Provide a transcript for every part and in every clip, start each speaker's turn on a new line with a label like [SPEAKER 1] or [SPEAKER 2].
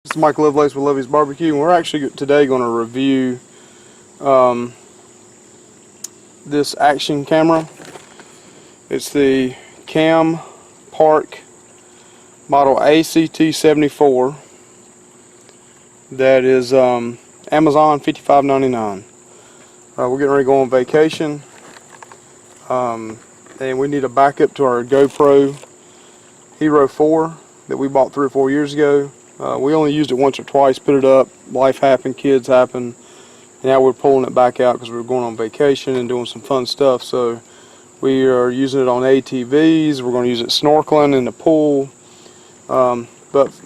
[SPEAKER 1] This is Mike Lovelace with Lovey's Barbecue, and we're actually today going to review this action camera. It's the Campark model ACT74. That is Amazon $55.99. We're getting ready to go on vacation, and we need a backup to our GoPro Hero 4 that we bought 3 or 4 years ago. We only used it once or twice, put it up, life happened, kids happened, and now we're pulling it back out because we're going on vacation and doing some fun stuff. So we are using it on ATVs, we're going to use it snorkeling in the pool. But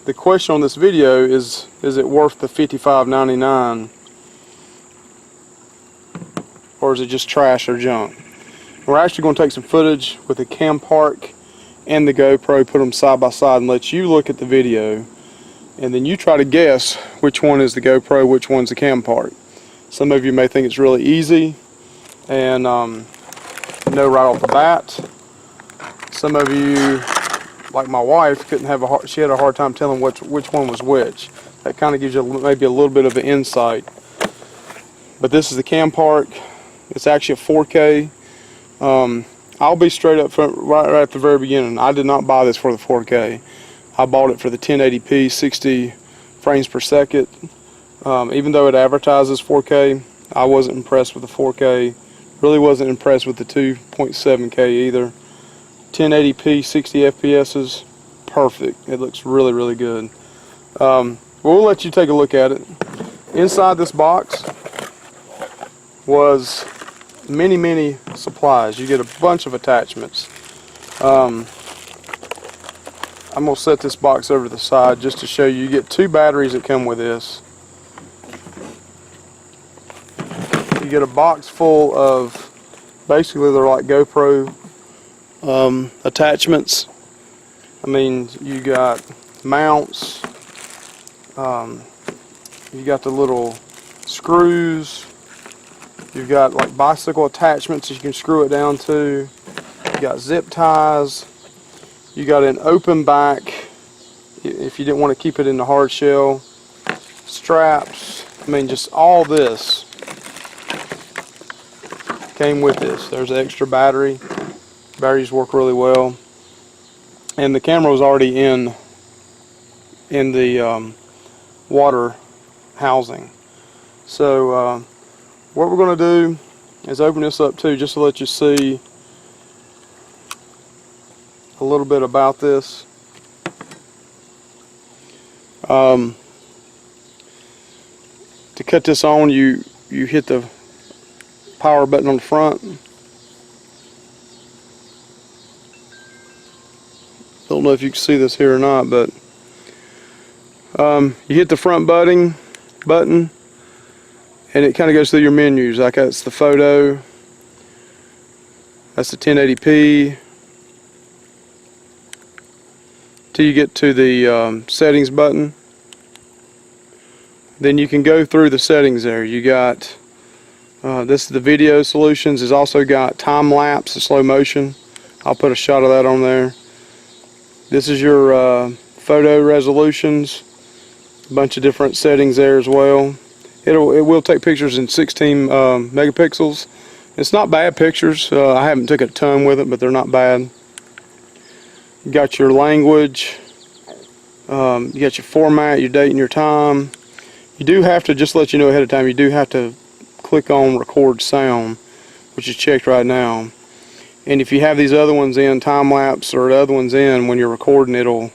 [SPEAKER 1] the question on this video is it worth the $55.99, or is it just trash or junk? We're actually going to take some footage with the Campark and the GoPro, put them side by side, and let you look at the video, and then you try to guess which one is the GoPro, which one's the Campark. Some of you may think it's really easy and know right off the bat. Some of you, like my wife, she had a hard time telling which one was which. That kind of gives you maybe a little bit of an insight. But this is the Campark. It's actually a 4K. I'll be straight up front right at the very beginning. I did not buy this for the 4K. I bought it for the 1080p 60 frames per second. Even though it advertises 4K, I wasn't impressed with the 4K. Really wasn't impressed with the 2.7K either. 1080p 60 FPS is perfect. It looks really, really good. We'll let you take a look at it. Inside this box was many supplies. You get a bunch of attachments. I'm going to set this box over to the side just to show you. You get 2 batteries that come with this. You get a box full of, basically they're like GoPro attachments. I mean, you got mounts, you got the little screws, you've got like bicycle attachments that you can screw it down to, you got zip ties, you got an open back if you didn't want to keep it in the hard shell, straps. I mean, just all this came with this. There's an extra battery. Batteries work really well, and the camera was already in the water housing. So what we're going to do is open this up too, just to let you see a little bit about this. To cut this on, you hit the power button on the front. Don't know if you can see this here or not, but you hit the front button and it kind of goes through your menus. Like that's the photo, that's the 1080p, till you get to the settings button. Then you can go through the settings there. You got this is the video solutions. It's also got time lapse and slow motion. I'll put a shot of that on there. This is your photo resolutions, a bunch of different settings there as well. It will take pictures in 16 megapixels. It's not bad pictures. I haven't took a ton with it, but they're not bad. You got your language, you got your format, your date and your time. You do have to, just let you know ahead of time, you do have to click on record sound, which is checked right now. And if you have these other ones in, time lapse or the other ones in, when you're recording, it'll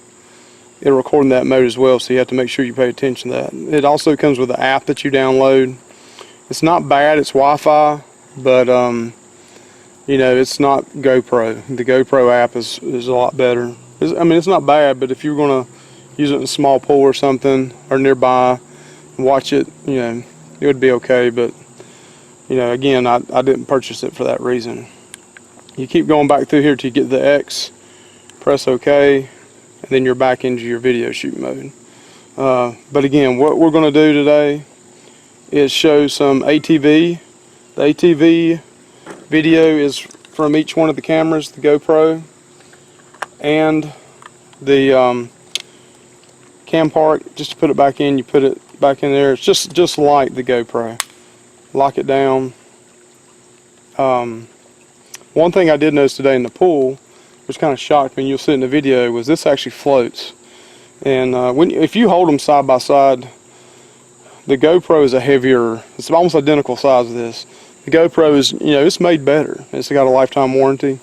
[SPEAKER 1] record in that mode as well, so you have to make sure you pay attention to that. It also comes with an app that you download. It's not bad, it's Wi-Fi, but you know, it's not GoPro. The GoPro app is a lot better. I mean, it's not bad, but if you're going to use it in a small pool or something, or nearby, and watch it, you know, it would be okay. But, you know, again, I didn't purchase it for that reason. You keep going back through here till you get the X, press OK, and then you're back into your video shoot mode. But again, what we're going to do today is show some ATV. The ATV video is from each one of the cameras, the GoPro and the Campark, just to put it back in, you put it back in there. It's just like the GoPro. Lock it down. One thing I did notice today in the pool, which kind of shocked me, and you'll see it in the video, was this actually floats. And if you hold them side by side, the GoPro is a heavier, it's almost identical size of this. The GoPro is, it's made better. It's got a lifetime warranty.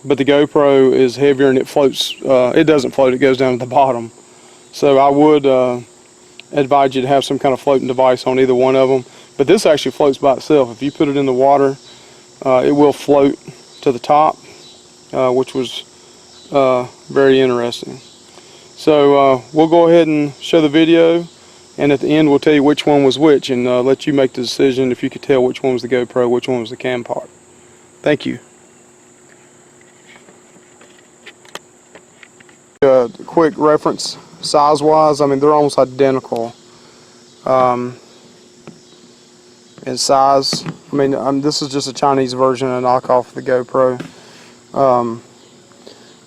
[SPEAKER 1] But the GoPro is heavier and it floats, it doesn't float, it goes down to the bottom. So I would advise you to have some kind of floating device on either one of them. But this actually floats by itself. If you put it in the water, it will float to the top, which was very interesting. So we'll go ahead and show the video, and at the end we'll tell you which one was which, and let you make the decision if you could tell which one was the GoPro, which one was the Campark. Thank you. Quick reference, size-wise, I mean they're almost identical in size. I mean, this is just a Chinese version, a knockoff of the GoPro.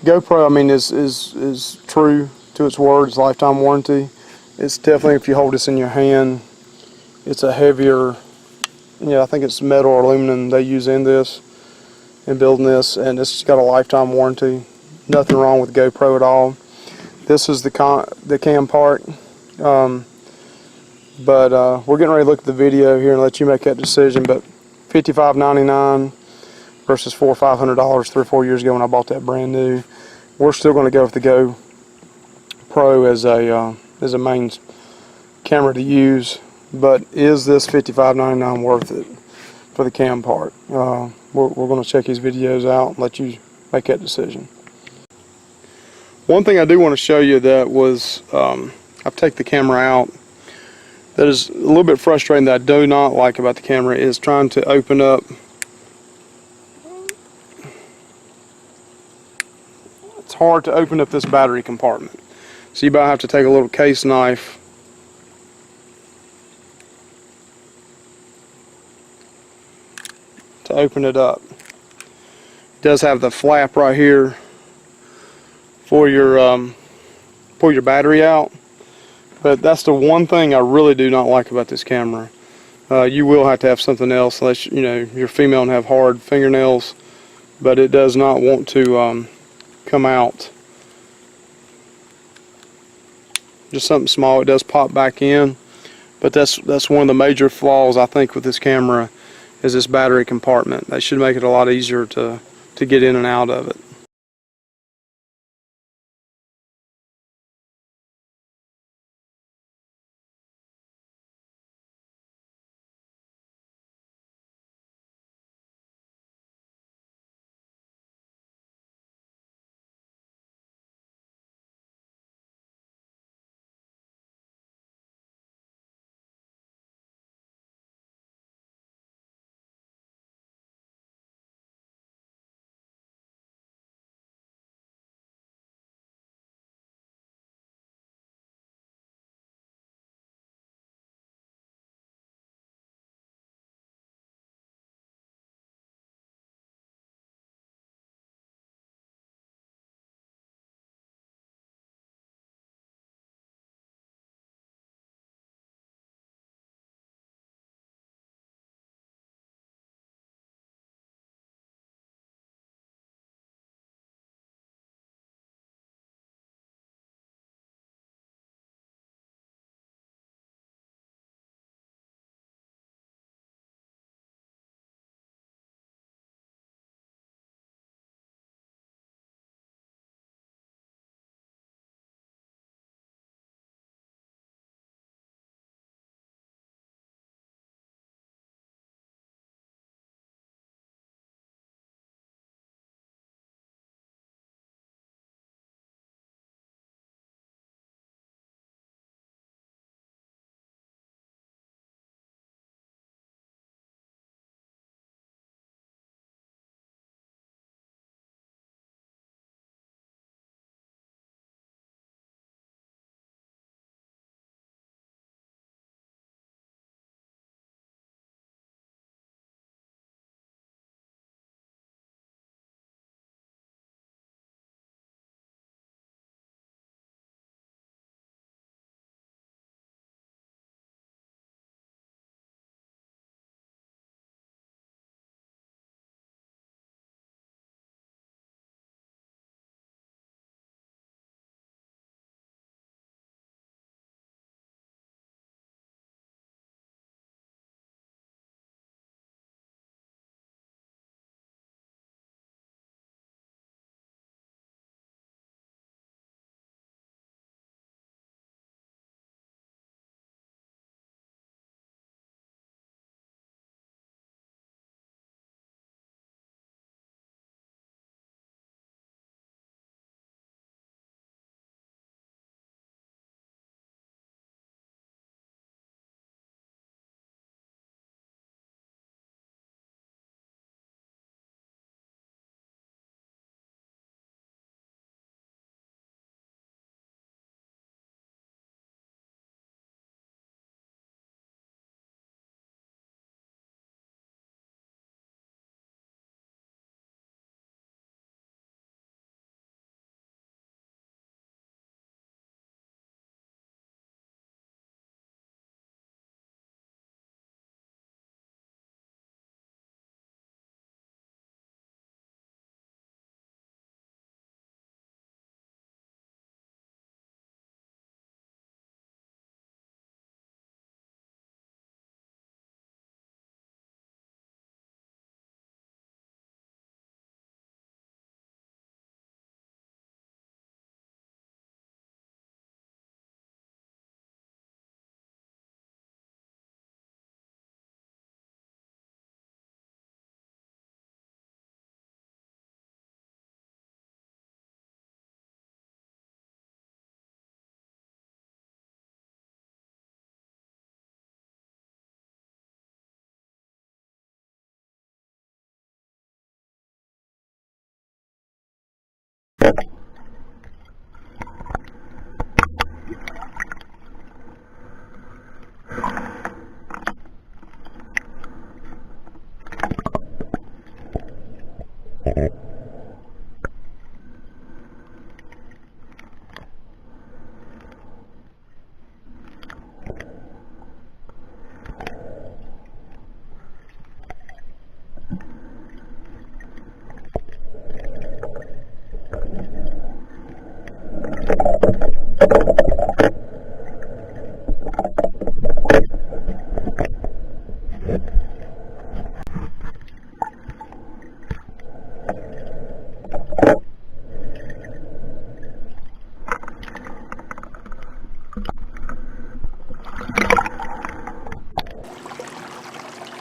[SPEAKER 1] GoPro, I mean, is true to its word, its lifetime warranty. It's definitely, if you hold this in your hand, it's a heavier, I think it's metal or aluminum they use in this, in building this, and it's got a lifetime warranty. Nothing wrong with GoPro at all. This is the Campark, but we're getting ready to look at the video here and let you make that decision. But $55.99 versus $400 or $500 3 or 4 years ago when I bought that brand new. We're still going to go with the GoPro as a main camera to use. But is this $55.99 worth it for the Campark? We're going to check these videos out and let you make that decision. One thing I do want to show you that was, I've taken the camera out, that is a little bit frustrating, that I do not like about the camera, is trying to open up. It's hard to open up this battery compartment. So you about have to take a little case knife to open it up. It does have the flap right here for your pull your battery out, but that's the one thing I really do not like about this camera. You will have to have something else, unless you're female and have hard fingernails, but it does not want to come out. Just something small. It does pop back in, but that's one of the major flaws I think with this camera, is this battery compartment. They should make it a lot easier to get in and out of it.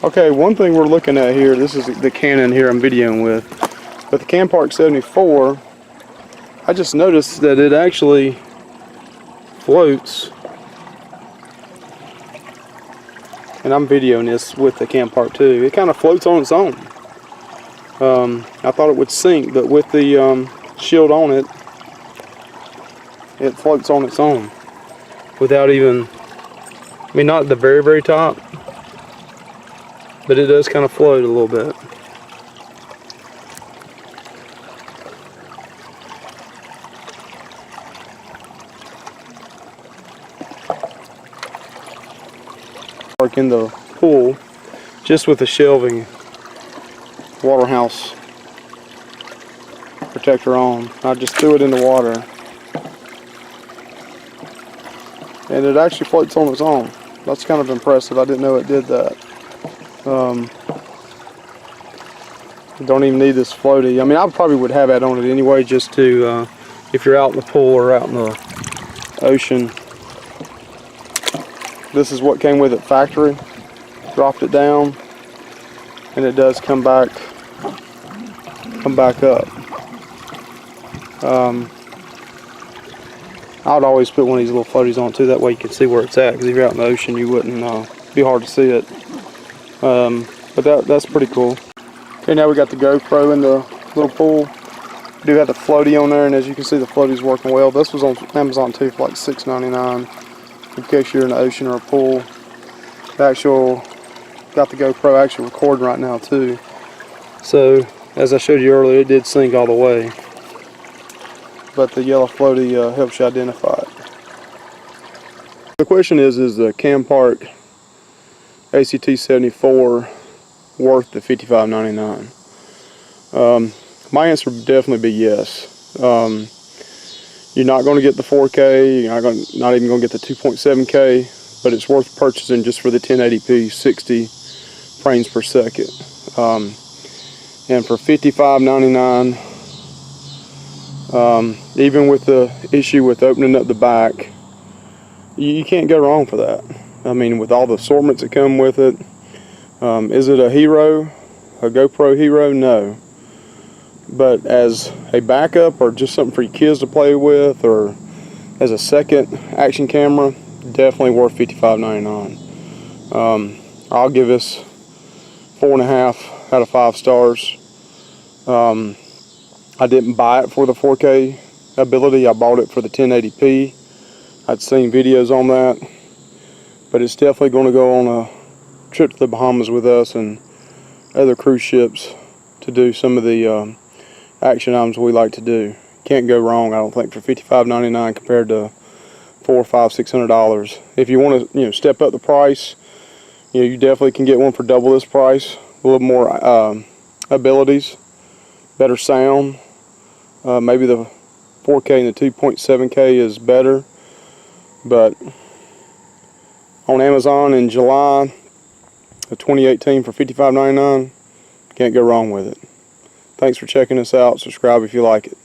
[SPEAKER 1] Okay, one thing we're looking at here, this is the Canon here I'm videoing with, but the Campark ACT74, I just noticed that it actually floats, and I'm videoing this with the Campark too. It kind of floats on its own. I thought it would sink, but with the shield on it, it floats on its own without even, I mean, not at the very, very top, but it does kind of float a little bit. Park in the pool just with the shelving water house protector on. I just threw it in the water and it actually floats on its own. That's kind of impressive. I didn't know it did that. Don't even need this floaty. I mean, I probably would have that on it anyway, just to if you're out in the pool or out in the ocean. This is what came with it factory. Dropped it down and it does come back up. I'd always put one of these little floaties on too, that way you can see where it's at, because if you're out in the ocean you wouldn't be hard to see it. But that's pretty cool. Okay, now we got the GoPro in the little pool. We do have the floaty on there, and as you can see the floaty's working well. This was on Amazon too for like $6.99 in case you're in the ocean or a pool. Got the GoPro actually recording right now too. So as I showed you earlier, it did sync all the way, but the yellow floaty helps you identify it. The question is the Campark ACT74 worth the $55.99? My answer would definitely be yes. You're not going to get the 4K, you're not even going to get the 2.7K, but it's worth purchasing just for the 1080p 60 frames per second. And for $55.99, even with the issue with opening up the back, you can't go wrong for that. I mean, with all the assortments that come with it. Is it a hero, a GoPro hero? No. But as a backup or just something for your kids to play with, or as a second action camera, definitely worth $55.99. I'll give this 4.5 out of 5 stars. I didn't buy it for the 4K ability. I bought it for the 1080p. I'd seen videos on that, but it's definitely going to go on a trip to the Bahamas with us and other cruise ships to do some of the action items we like to do. Can't go wrong, I don't think, for $55.99 compared to $400, $500, $600. If you want to, step up the price, you definitely can get one for double this price. A little more abilities, better sound. Maybe the 4K and the 2.7K is better, but on Amazon in July of 2018 for $55.99, can't go wrong with it. Thanks for checking us out. Subscribe if you like it.